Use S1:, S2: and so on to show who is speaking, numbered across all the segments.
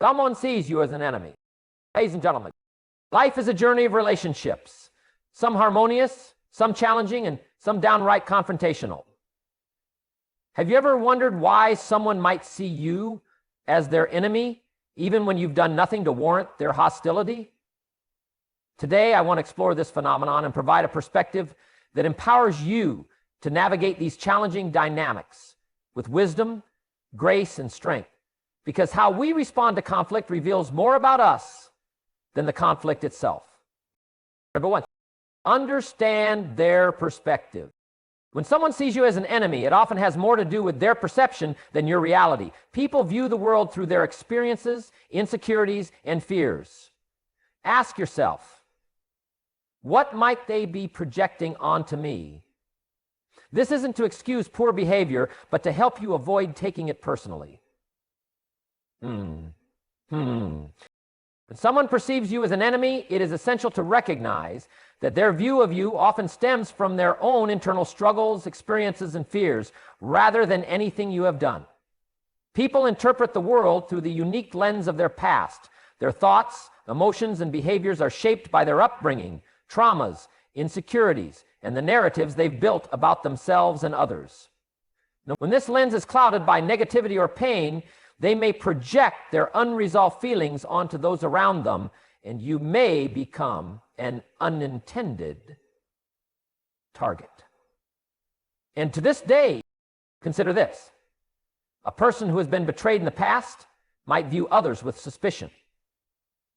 S1: Someone sees you as an enemy. Ladies and gentlemen, life is a journey of relationships, some harmonious, some challenging, and some downright confrontational. Have you ever wondered why someone might see you as their enemy, even when you've done nothing to warrant their hostility? Today, I want to explore this phenomenon and provide a perspective that empowers you to navigate these challenging dynamics with wisdom, grace, and strength. Because how we respond to conflict reveals more about us than the conflict itself. Number one, understand their perspective. When someone sees you as an enemy, it often has more to do with their perception than your reality. People view the world through their experiences, insecurities, and fears. Ask yourself, what might they be projecting onto me? This isn't to excuse poor behavior, but to help you avoid taking it personally. When someone perceives you as an enemy, it is essential to recognize that their view of you often stems from their own internal struggles, experiences, and fears, rather than anything you have done. People interpret the world through the unique lens of their past. Their thoughts, emotions, and behaviors are shaped by their upbringing, traumas, insecurities, and the narratives they've built about themselves and others. Now, when this lens is clouded by negativity or pain, they may project their unresolved feelings onto those around them, and you may become an unintended target. And to this day, consider this. A person who has been betrayed in the past might view others with suspicion,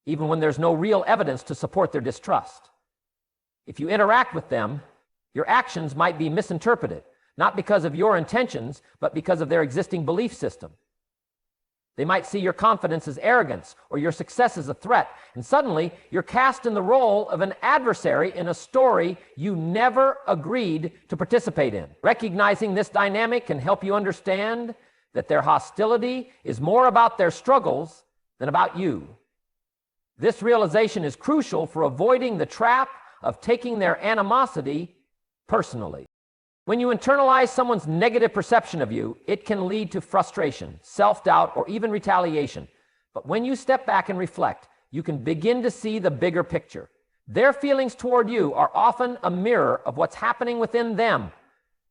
S1: even when there's no real evidence to support their distrust. If you interact with them, your actions might be misinterpreted, not because of your intentions, but because of their existing belief system. They might see your confidence as arrogance or your success as a threat, and suddenly you're cast in the role of an adversary in a story you never agreed to participate in. Recognizing this dynamic can help you understand that their hostility is more about their struggles than about you. This realization is crucial for avoiding the trap of taking their animosity personally. When you internalize someone's negative perception of you, it can lead to frustration, self-doubt, or even retaliation. But when you step back and reflect, you can begin to see the bigger picture. Their feelings toward you are often a mirror of what's happening within them.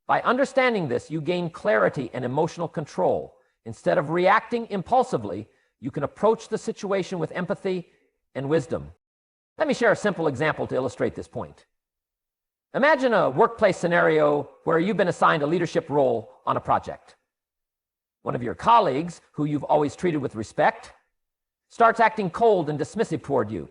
S1: By understanding this, you gain clarity and emotional control. Instead of reacting impulsively, you can approach the situation with empathy and wisdom. Let me share a simple example to illustrate this point. Imagine a workplace scenario where you've been assigned a leadership role on a project. One of your colleagues, who you've always treated with respect, starts acting cold and dismissive toward you.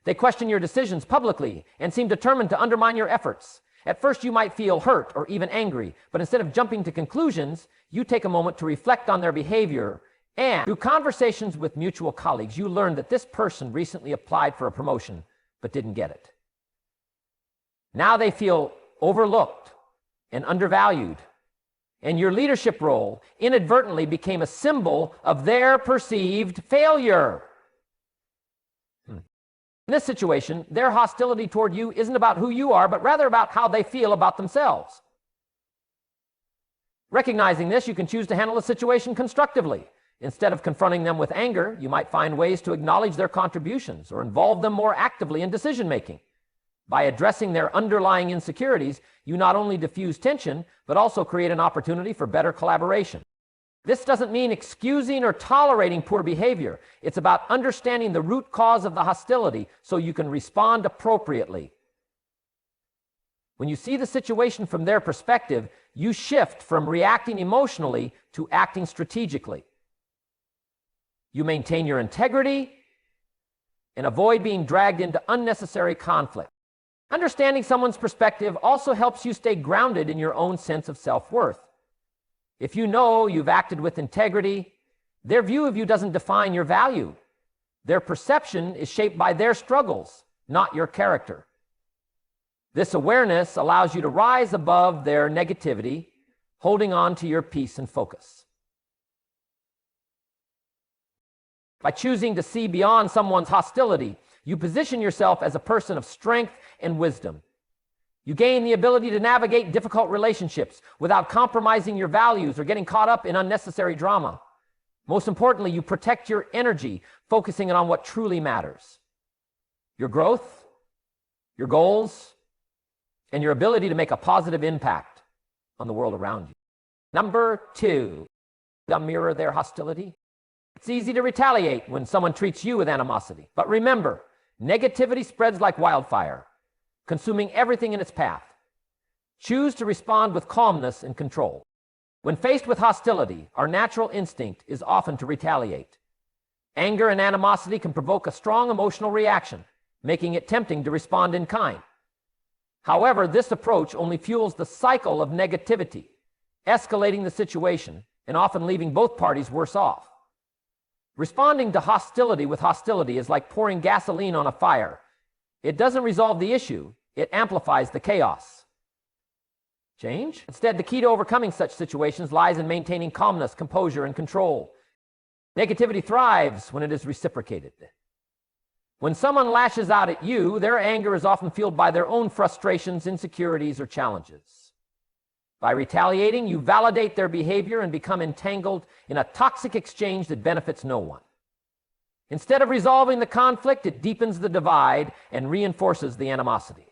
S1: They question your decisions publicly and seem determined to undermine your efforts. At first, you might feel hurt or even angry, but instead of jumping to conclusions, you take a moment to reflect on their behavior. And through conversations with mutual colleagues, you learn that this person recently applied for a promotion but didn't get it. Now they feel overlooked and undervalued, and your leadership role inadvertently became a symbol of their perceived failure. In this situation, their hostility toward you isn't about who you are, but rather about how they feel about themselves. Recognizing this, you can choose to handle the situation constructively. Instead of confronting them with anger, you might find ways to acknowledge their contributions or involve them more actively in decision-making. By addressing their underlying insecurities, you not only diffuse tension, but also create an opportunity for better collaboration. This doesn't mean excusing or tolerating poor behavior. It's about understanding the root cause of the hostility so you can respond appropriately. When you see the situation from their perspective, you shift from reacting emotionally to acting strategically. You maintain your integrity and avoid being dragged into unnecessary conflict. Understanding someone's perspective also helps you stay grounded in your own sense of self-worth. If you know you've acted with integrity, their view of you doesn't define your value. Their perception is shaped by their struggles, not your character. This awareness allows you to rise above their negativity, holding on to your peace and focus. By choosing to see beyond someone's hostility, you position yourself as a person of strength and wisdom. You gain the ability to navigate difficult relationships without compromising your values or getting caught up in unnecessary drama. Most importantly, you protect your energy, focusing it on what truly matters: your growth, your goals, and your ability to make a positive impact on the world around you. Number 2, mirror their hostility. It's easy to retaliate when someone treats you with animosity. But remember, negativity spreads like wildfire, consuming everything in its path. Choose to respond with calmness and control. When faced with hostility, our natural instinct is often to retaliate. Anger and animosity can provoke a strong emotional reaction, making it tempting to respond in kind. However, this approach only fuels the cycle of negativity, escalating the situation and often leaving both parties worse off. Responding to hostility with hostility is like pouring gasoline on a fire. It doesn't resolve the issue, it amplifies the chaos. Change? Instead, the key to overcoming such situations lies in maintaining calmness, composure, and control. Negativity thrives when it is reciprocated. When someone lashes out at you, their anger is often fueled by their own frustrations, insecurities, or challenges. By retaliating, you validate their behavior and become entangled in a toxic exchange that benefits no one. Instead of resolving the conflict, it deepens the divide and reinforces the animosity.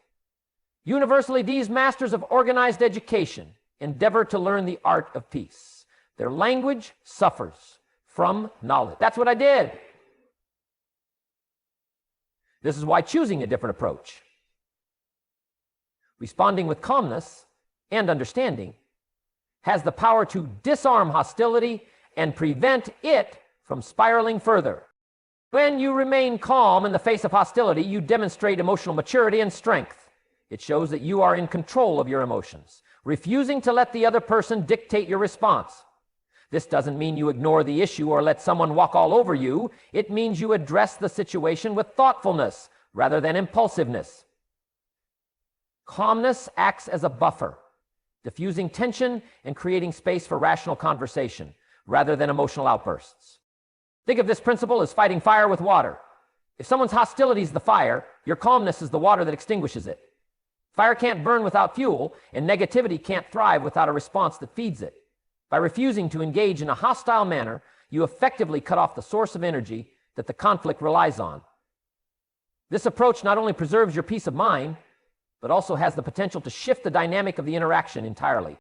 S1: Universally, these masters of organized education endeavor to learn the art of peace. Their language suffers from knowledge. That's what I did. This is why choosing a different approach, responding with calmness and understanding, has the power to disarm hostility and prevent it from spiraling further. When you remain calm in the face of hostility, you demonstrate emotional maturity and strength. It shows that you are in control of your emotions, refusing to let the other person dictate your response. This doesn't mean you ignore the issue or let someone walk all over you. It means you address the situation with thoughtfulness rather than impulsiveness. Calmness acts as a buffer, diffusing tension and creating space for rational conversation rather than emotional outbursts. Think of this principle as fighting fire with water. If someone's hostility is the fire, your calmness is the water that extinguishes it. Fire can't burn without fuel, and negativity can't thrive without a response that feeds it. By refusing to engage in a hostile manner, you effectively cut off the source of energy that the conflict relies on. This approach not only preserves your peace of mind, but also has the potential to shift the dynamic of the interaction entirely.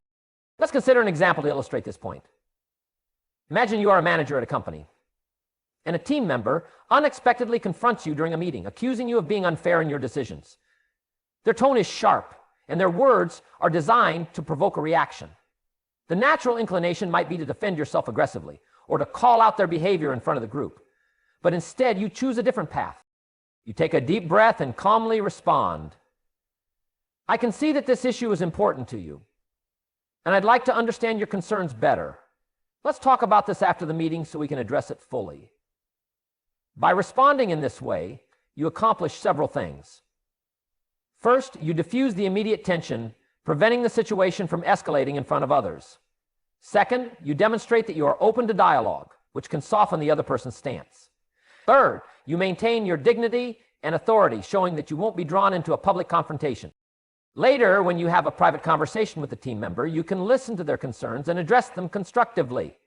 S1: Let's consider an example to illustrate this point. Imagine you are a manager at a company, and a team member unexpectedly confronts you during a meeting, accusing you of being unfair in your decisions. Their tone is sharp, and their words are designed to provoke a reaction. The natural inclination might be to defend yourself aggressively or to call out their behavior in front of the group. But instead, you choose a different path. You take a deep breath and calmly respond. I can see that this issue is important to you, and I'd like to understand your concerns better. Let's talk about this after the meeting so we can address it fully. By responding in this way, you accomplish several things. First, you diffuse the immediate tension, preventing the situation from escalating in front of others. Second, you demonstrate that you are open to dialogue, which can soften the other person's stance. Third, you maintain your dignity and authority, showing that you won't be drawn into a public confrontation. Later, when you have a private conversation with the team member, you can listen to their concerns and address them constructively.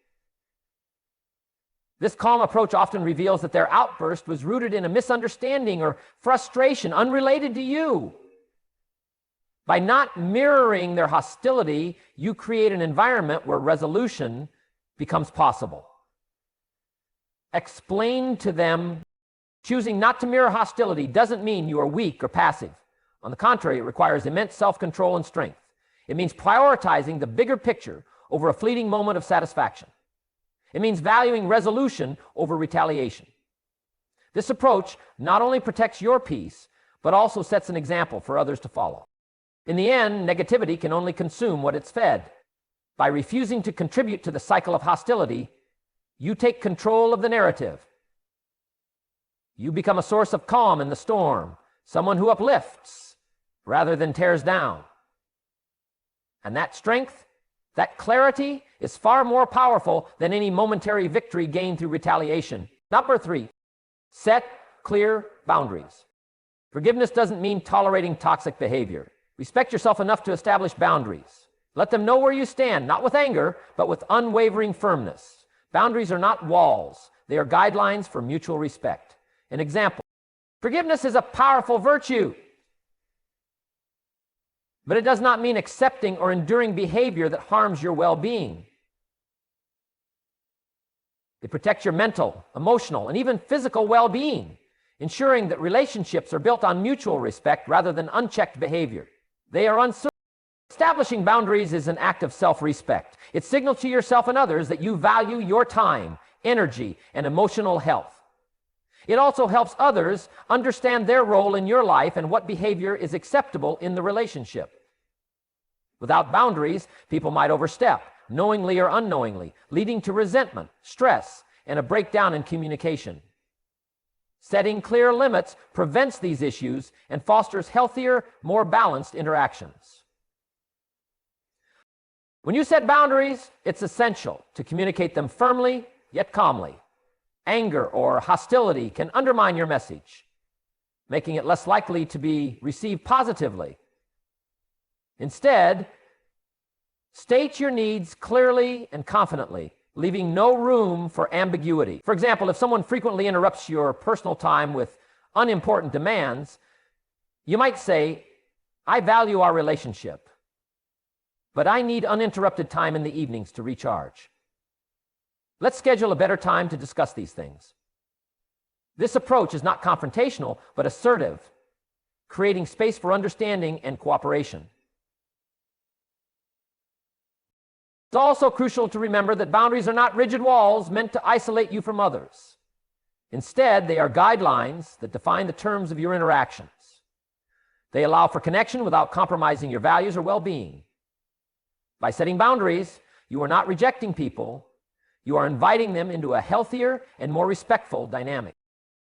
S1: This calm approach often reveals that their outburst was rooted in a misunderstanding or frustration unrelated to you. By not mirroring their hostility, you create an environment where resolution becomes possible. Explain to them, choosing not to mirror hostility doesn't mean you are weak or passive. On the contrary, it requires immense self-control and strength. It means prioritizing the bigger picture over a fleeting moment of satisfaction. It means valuing resolution over retaliation. This approach not only protects your peace, but also sets an example for others to follow. In the end, negativity can only consume what it's fed. By refusing to contribute to the cycle of hostility, you take control of the narrative. You become a source of calm in the storm, someone who uplifts rather than tears down. And that strength, that clarity, is far more powerful than any momentary victory gained through retaliation. Number 3, set clear boundaries. Forgiveness doesn't mean tolerating toxic behavior. Respect yourself enough to establish boundaries. Let them know where you stand, not with anger, but with unwavering firmness. Boundaries are not walls. They are guidelines for mutual respect. An example: forgiveness is a powerful virtue, but it does not mean accepting or enduring behavior that harms your well-being. They protect your mental, emotional, and even physical well-being, ensuring that relationships are built on mutual respect rather than unchecked behavior. They are uncertain. Establishing boundaries is an act of self-respect. It signals to yourself and others that you value your time, energy, and emotional health. It also helps others understand their role in your life and what behavior is acceptable in the relationship. Without boundaries, people might overstep, knowingly or unknowingly, leading to resentment, stress, and a breakdown in communication. Setting clear limits prevents these issues and fosters healthier, more balanced interactions. When you set boundaries, it's essential to communicate them firmly yet calmly. Anger or hostility can undermine your message, making it less likely to be received positively. Instead, state your needs clearly and confidently, leaving no room for ambiguity. For example, if someone frequently interrupts your personal time with unimportant demands, you might say, "I value our relationship, but I need uninterrupted time in the evenings to recharge. Let's schedule a better time to discuss these things." This approach is not confrontational, but assertive, creating space for understanding and cooperation. It's also crucial to remember that boundaries are not rigid walls meant to isolate you from others. Instead, they are guidelines that define the terms of your interactions. They allow for connection without compromising your values or well-being. By setting boundaries, you are not rejecting people. You are inviting them into a healthier and more respectful dynamic.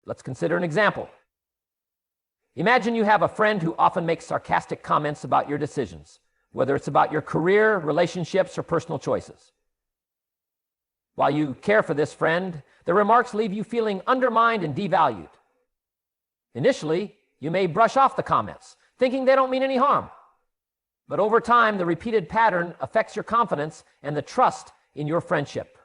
S1: Let's consider an example. Imagine you have a friend who often makes sarcastic comments about your decisions, whether it's about your career, relationships, or personal choices. While you care for this friend, their remarks leave you feeling undermined and devalued. Initially, you may brush off the comments, thinking they don't mean any harm. But over time, the repeated pattern affects your confidence and the trust in your friendship.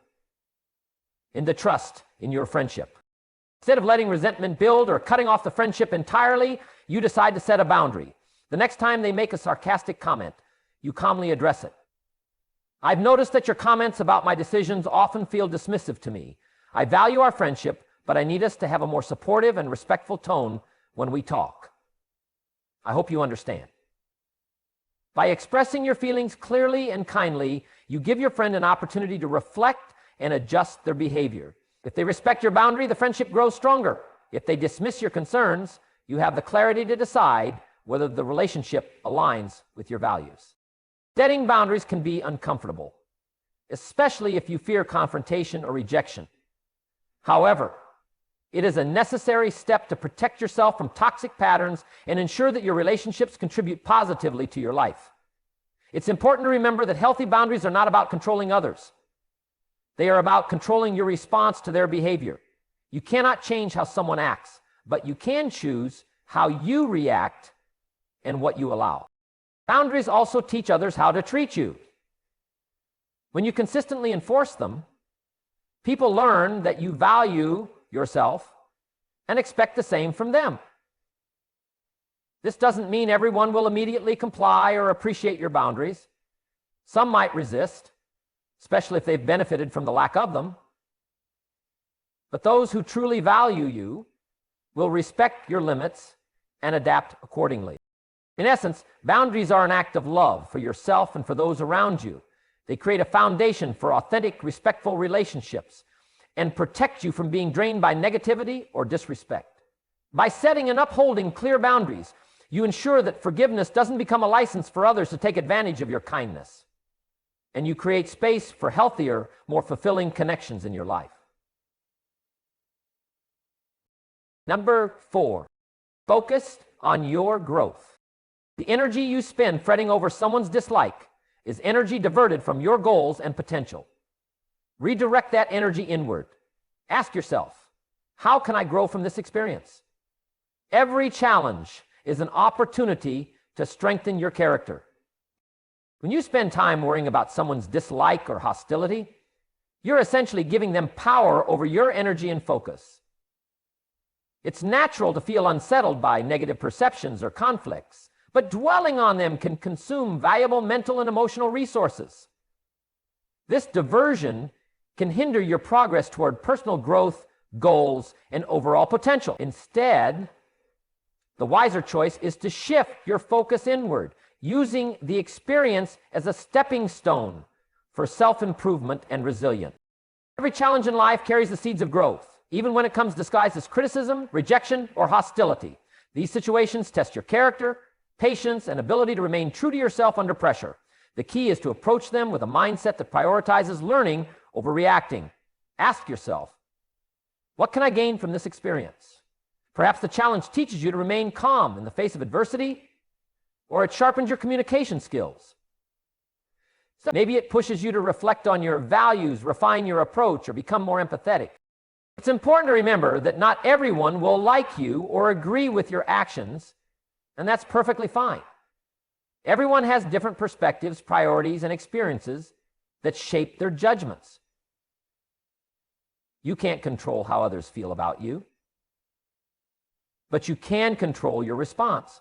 S1: Instead of letting resentment build or cutting off the friendship entirely, you decide to set a boundary. The next time they make a sarcastic comment, you calmly address it. "I've noticed that your comments about my decisions often feel dismissive to me. I value our friendship, but I need us to have a more supportive and respectful tone when we talk. I hope you understand." By expressing your feelings clearly and kindly, you give your friend an opportunity to reflect and adjust their behavior. If they respect your boundary, the friendship grows stronger. If they dismiss your concerns, you have the clarity to decide whether the relationship aligns with your values. Setting boundaries can be uncomfortable, especially if you fear confrontation or rejection. However, it is a necessary step to protect yourself from toxic patterns and ensure that your relationships contribute positively to your life. It's important to remember that healthy boundaries are not about controlling others. They are about controlling your response to their behavior. You cannot change how someone acts, but you can choose how you react and what you allow. Boundaries also teach others how to treat you. When you consistently enforce them, people learn that you value yourself and expect the same from them. This doesn't mean everyone will immediately comply or appreciate your boundaries. Some might resist, especially if they've benefited from the lack of them. But those who truly value you will respect your limits and adapt accordingly. In essence, boundaries are an act of love for yourself and for those around you. They create a foundation for authentic, respectful relationships and protect you from being drained by negativity or disrespect. By setting and upholding clear boundaries, you ensure that forgiveness doesn't become a license for others to take advantage of your kindness. And you create space for healthier, more fulfilling connections in your life. Number 4, focus on your growth. The energy you spend fretting over someone's dislike is energy diverted from your goals and potential. Redirect that energy inward. Ask yourself, how can I grow from this experience? Every challenge is an opportunity to strengthen your character. When you spend time worrying about someone's dislike or hostility, you're essentially giving them power over your energy and focus. It's natural to feel unsettled by negative perceptions or conflicts, but dwelling on them can consume valuable mental and emotional resources. This diversion can hinder your progress toward personal growth, goals, and overall potential. Instead, the wiser choice is to shift your focus inward, using the experience as a stepping stone for self-improvement and resilience. Every challenge in life carries the seeds of growth, even when it comes disguised as criticism, rejection, or hostility. These situations test your character, patience, and ability to remain true to yourself under pressure. The key is to approach them with a mindset that prioritizes learning over reacting. Ask yourself, what can I gain from this experience? Perhaps the challenge teaches you to remain calm in the face of adversity, or it sharpens your communication skills. So maybe it pushes you to reflect on your values, refine your approach, or become more empathetic. It's important to remember that not everyone will like you or agree with your actions, and that's perfectly fine. Everyone has different perspectives, priorities, and experiences that shape their judgments. You can't control how others feel about you, but you can control your response.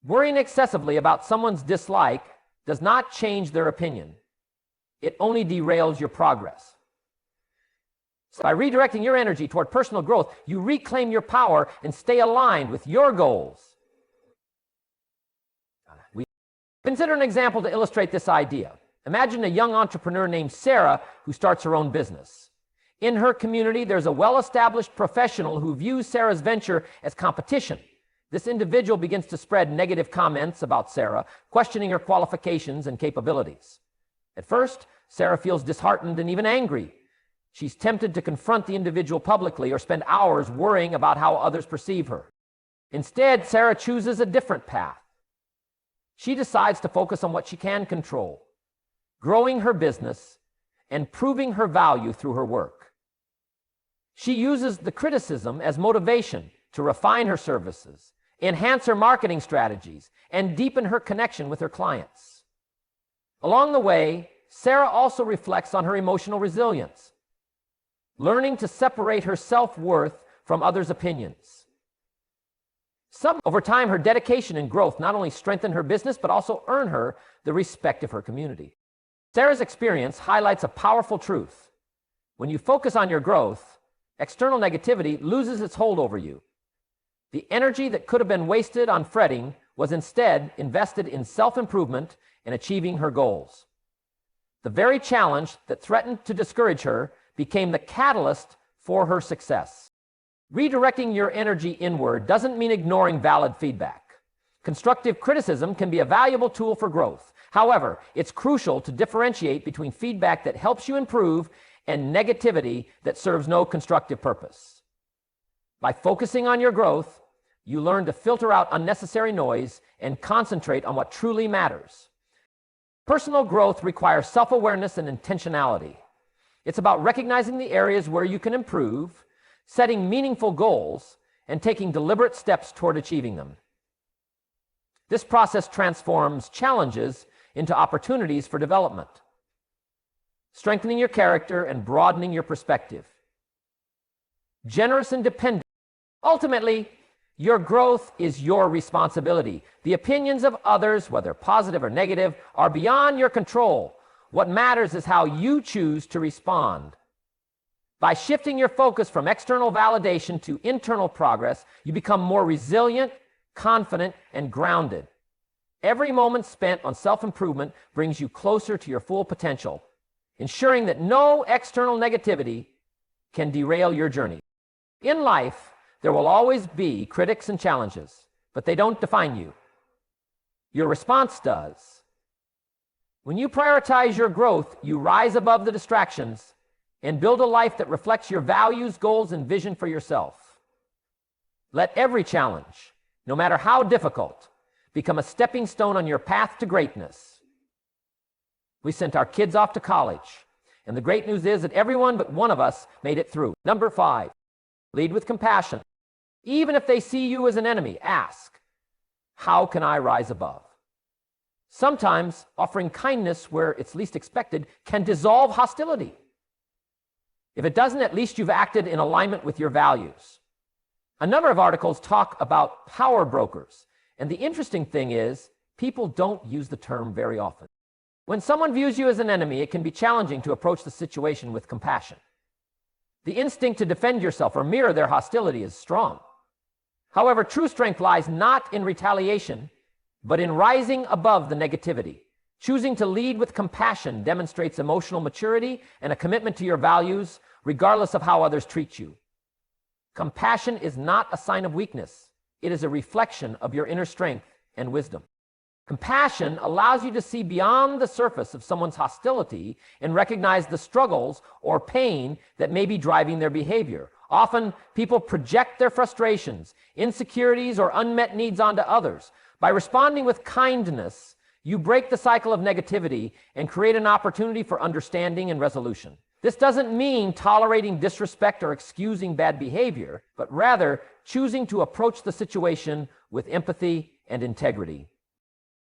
S1: Worrying excessively about someone's dislike does not change their opinion. It only derails your progress. So by redirecting your energy toward personal growth, you reclaim your power and stay aligned with your goals. Consider an example to illustrate this idea. Imagine a young entrepreneur named Sarah who starts her own business. In her community, there's a well-established professional who views Sarah's venture as competition. This individual begins to spread negative comments about Sarah, questioning her qualifications and capabilities. At first, Sarah feels disheartened and even angry. She's tempted to confront the individual publicly or spend hours worrying about how others perceive her. Instead, Sarah chooses a different path. She decides to focus on what she can control, growing her business and proving her value through her work. She uses the criticism as motivation to refine her services, enhance her marketing strategies, and deepen her connection with her clients. Along the way, Sarah also reflects on her emotional resilience, learning to separate her self-worth from others' opinions. Over time, her dedication and growth not only strengthen her business, but also earn her the respect of her community. Sarah's experience highlights a powerful truth. When you focus on your growth, external negativity loses its hold over you. The energy that could have been wasted on fretting was instead invested in self-improvement and achieving her goals. The very challenge that threatened to discourage her became the catalyst for her success. Redirecting your energy inward doesn't mean ignoring valid feedback. Constructive criticism can be a valuable tool for growth. However, it's crucial to differentiate between feedback that helps you improve and negativity that serves no constructive purpose. By focusing on your growth, you learn to filter out unnecessary noise and concentrate on what truly matters. Personal growth requires self-awareness and intentionality. It's about recognizing the areas where you can improve, setting meaningful goals, and taking deliberate steps toward achieving them. This process transforms challenges into opportunities for development, strengthening your character and broadening your perspective. Generous and dependent. Ultimately, your growth is your responsibility. The opinions of others, whether positive or negative, are beyond your control. What matters is how you choose to respond. By shifting your focus from external validation to internal progress, you become more resilient, confident, and grounded. Every moment spent on self-improvement brings you closer to your full potential, ensuring that no external negativity can derail your journey. In life, there will always be critics and challenges, but they don't define you. Your response does. When you prioritize your growth, you rise above the distractions and build a life that reflects your values, goals, and vision for yourself. Let every challenge, no matter how difficult, become a stepping stone on your path to greatness. We sent our kids off to college, and the great news is that everyone but one of us made it through. Number 5, lead with compassion. Even if they see you as an enemy, ask, how can I rise above? Sometimes offering kindness where it's least expected can dissolve hostility. If it doesn't, at least you've acted in alignment with your values. A number of articles talk about power brokers, and the interesting thing is, people don't use the term very often. When someone views you as an enemy, it can be challenging to approach the situation with compassion. The instinct to defend yourself or mirror their hostility is strong. However, true strength lies not in retaliation, but in rising above the negativity. Choosing to lead with compassion demonstrates emotional maturity and a commitment to your values, regardless of how others treat you. Compassion is not a sign of weakness. It is a reflection of your inner strength and wisdom. Compassion allows you to see beyond the surface of someone's hostility and recognize the struggles or pain that may be driving their behavior. Often, people project their frustrations, insecurities, or unmet needs onto others. By responding with kindness, you break the cycle of negativity and create an opportunity for understanding and resolution. This doesn't mean tolerating disrespect or excusing bad behavior, but rather choosing to approach the situation with empathy and integrity.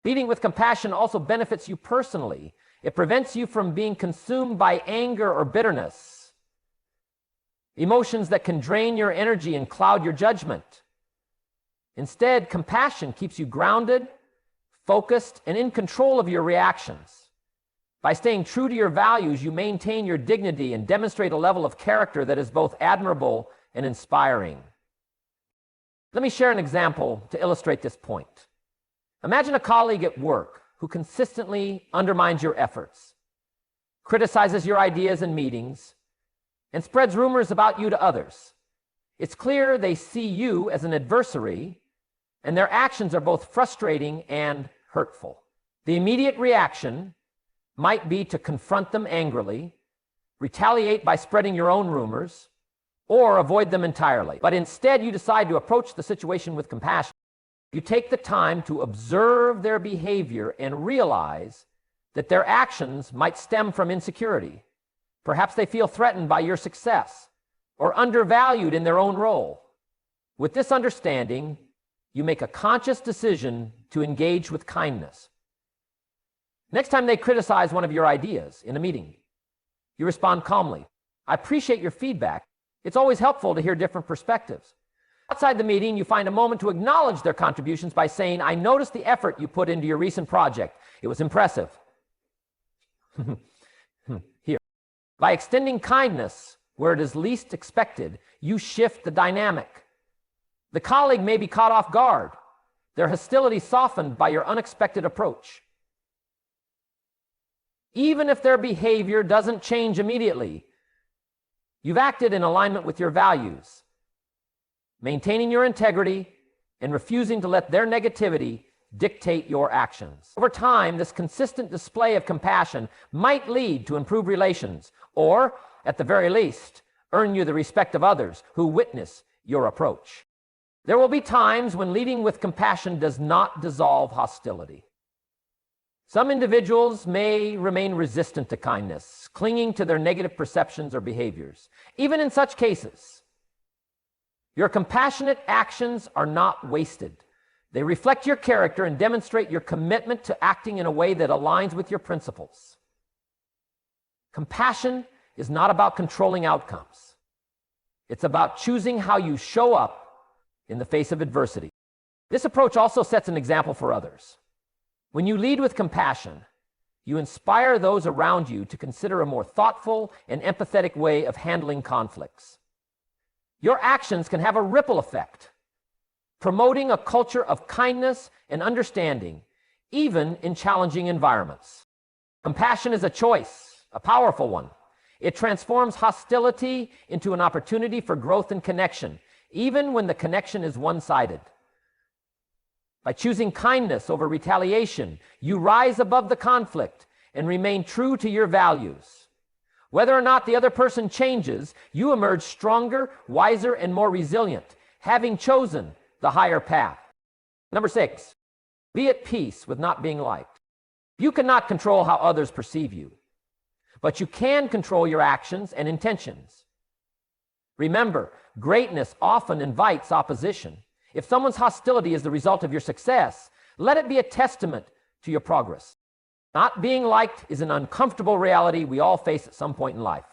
S1: Leading with compassion also benefits you personally. It prevents you from being consumed by anger or bitterness, emotions that can drain your energy and cloud your judgment. Instead, compassion keeps you grounded, focused, and in control of your reactions. By staying true to your values, you maintain your dignity and demonstrate a level of character that is both admirable and inspiring. Let me share an example to illustrate this point. Imagine a colleague at work who consistently undermines your efforts, criticizes your ideas in meetings, and spreads rumors about you to others. It's clear they see you as an adversary, and their actions are both frustrating and hurtful. The immediate reaction might be to confront them angrily, retaliate by spreading your own rumors, or avoid them entirely. But instead, you decide to approach the situation with compassion. You take the time to observe their behavior and realize that their actions might stem from insecurity. Perhaps they feel threatened by your success or undervalued in their own role. With this understanding, you make a conscious decision to engage with kindness. Next time they criticize one of your ideas in a meeting, you respond calmly. I appreciate your feedback. It's always helpful to hear different perspectives. Outside the meeting, you find a moment to acknowledge their contributions by saying, I noticed the effort you put into your recent project. It was impressive. Here. By extending kindness where it is least expected, you shift the dynamic. The colleague may be caught off guard, their hostility softened by your unexpected approach. Even if their behavior doesn't change immediately, you've acted in alignment with your values, maintaining your integrity and refusing to let their negativity dictate your actions. Over time, this consistent display of compassion might lead to improved relations, or, at the very least, earn you the respect of others who witness your approach. There will be times when leading with compassion does not dissolve hostility. Some individuals may remain resistant to kindness, clinging to their negative perceptions or behaviors. Even in such cases, your compassionate actions are not wasted. They reflect your character and demonstrate your commitment to acting in a way that aligns with your principles. Compassion is not about controlling outcomes. It's about choosing how you show up in the face of adversity. This approach also sets an example for others. When you lead with compassion, you inspire those around you to consider a more thoughtful and empathetic way of handling conflicts. Your actions can have a ripple effect, promoting a culture of kindness and understanding, even in challenging environments. Compassion is a choice, a powerful one. It transforms hostility into an opportunity for growth and connection, even when the connection is one-sided. By choosing kindness over retaliation, you rise above the conflict and remain true to your values. Whether or not the other person changes, you emerge stronger, wiser, and more resilient, having chosen the higher path. Number 6, be at peace with not being liked. You cannot control how others perceive you, but you can control your actions and intentions. Remember, greatness often invites opposition. If someone's hostility is the result of your success, let it be a testament to your progress. Not being liked is an uncomfortable reality we all face at some point in life.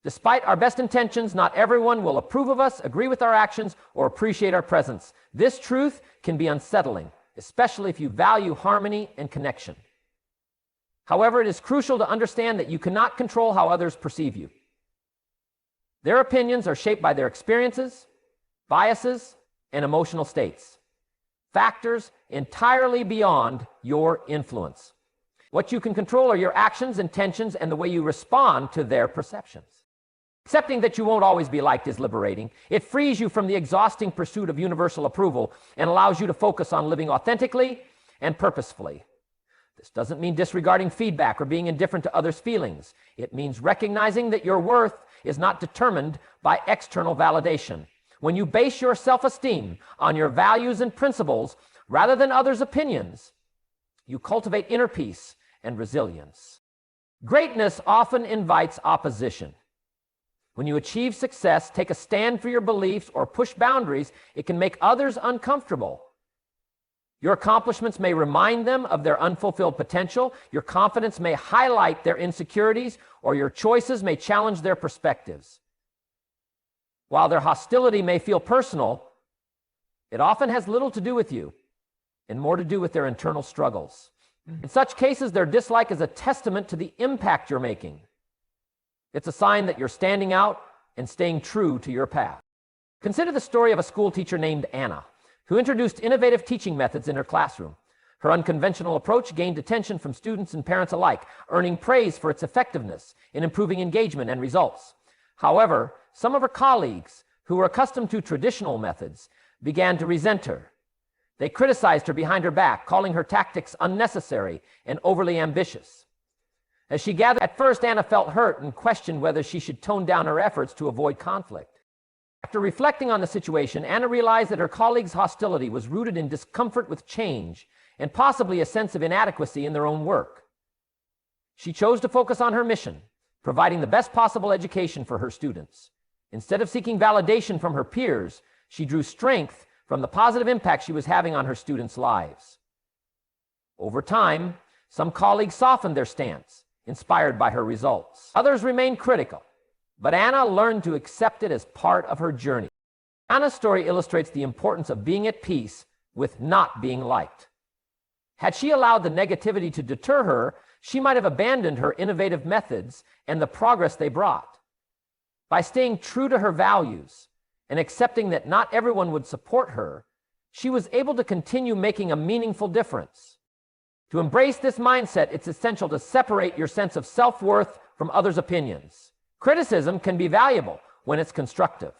S1: Despite our best intentions, not everyone will approve of us, agree with our actions, or appreciate our presence. This truth can be unsettling, especially if you value harmony and connection. However, it is crucial to understand that you cannot control how others perceive you. Their opinions are shaped by their experiences, biases, and emotional states, factors entirely beyond your influence. What you can control are your actions, intentions, and the way you respond to their perceptions. Accepting that you won't always be liked is liberating. It frees you from the exhausting pursuit of universal approval and allows you to focus on living authentically and purposefully. This doesn't mean disregarding feedback or being indifferent to others' feelings. It means recognizing that your worth is not determined by external validation. When you base your self-esteem on your values and principles rather than others' opinions, you cultivate inner peace and resilience. Greatness often invites opposition. When you achieve success, take a stand for your beliefs, or push boundaries, it can make others uncomfortable. Your accomplishments may remind them of their unfulfilled potential, your confidence may highlight their insecurities, or your choices may challenge their perspectives. While their hostility may feel personal, it often has little to do with you and more to do with their internal struggles. In such cases, their dislike is a testament to the impact you're making. It's a sign that you're standing out and staying true to your path. Consider the story of a school teacher named Anna, who introduced innovative teaching methods in her classroom. Her unconventional approach gained attention from students and parents alike, earning praise for its effectiveness in improving engagement and results. However, some of her colleagues, who were accustomed to traditional methods, began to resent her. They criticized her behind her back, calling her tactics unnecessary and overly ambitious. As she gathered, at first Anna felt hurt and questioned whether she should tone down her efforts to avoid conflict. After reflecting on the situation, Anna realized that her colleagues' hostility was rooted in discomfort with change and possibly a sense of inadequacy in their own work. She chose to focus on her mission, providing the best possible education for her students. Instead of seeking validation from her peers, she drew strength from the positive impact she was having on her students' lives. Over time, some colleagues softened their stance, inspired by her results. Others remained critical, but Anna learned to accept it as part of her journey. Anna's story illustrates the importance of being at peace with not being liked. Had she allowed the negativity to deter her, she might have abandoned her innovative methods and the progress they brought. By staying true to her values and accepting that not everyone would support her, she was able to continue making a meaningful difference. To embrace this mindset, it's essential to separate your sense of self-worth from others' opinions. Criticism can be valuable when it's constructive,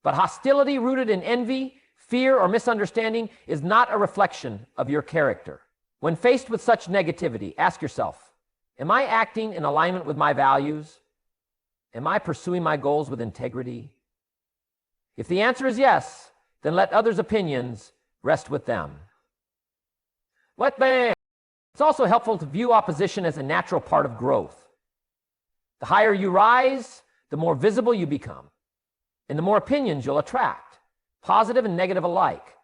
S1: but hostility rooted in envy, fear, or misunderstanding is not a reflection of your character. When faced with such negativity, ask yourself, am I acting in alignment with my values? Am I pursuing my goals with integrity? If the answer is yes, then let others' opinions rest with them. It's also helpful to view opposition as a natural part of growth. The higher you rise, the more visible you become, and the more opinions you'll attract, positive and negative alike.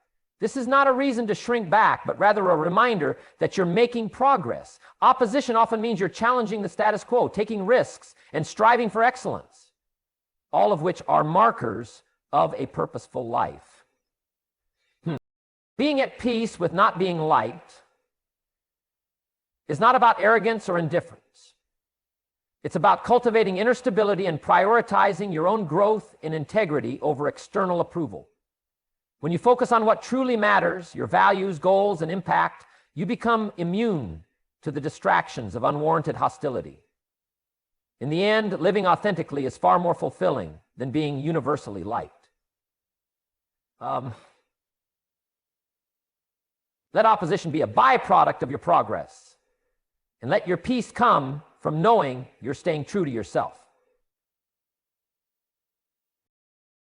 S1: This is not a reason to shrink back, but rather a reminder that you're making progress. Opposition often means you're challenging the status quo, taking risks, and striving for excellence, all of which are markers of a purposeful life. Being at peace with not being liked is not about arrogance or indifference. It's about cultivating inner stability and prioritizing your own growth and integrity over external approval. When you focus on what truly matters, your values, goals, and impact, you become immune to the distractions of unwarranted hostility. In the end, living authentically is far more fulfilling than being universally liked. Let opposition be a byproduct of your progress. And let your peace come from knowing you're staying true to yourself.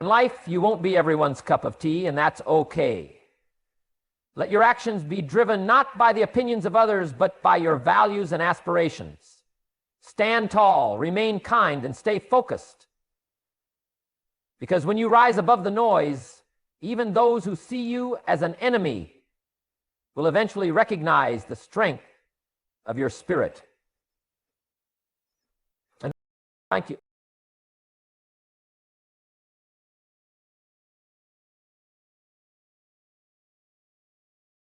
S1: In life, you won't be everyone's cup of tea, and that's okay. Let your actions be driven not by the opinions of others, but by your values and aspirations. Stand tall, remain kind, and stay focused. Because when you rise above the noise, even those who see you as an enemy will eventually recognize the strength of your spirit. And thank you.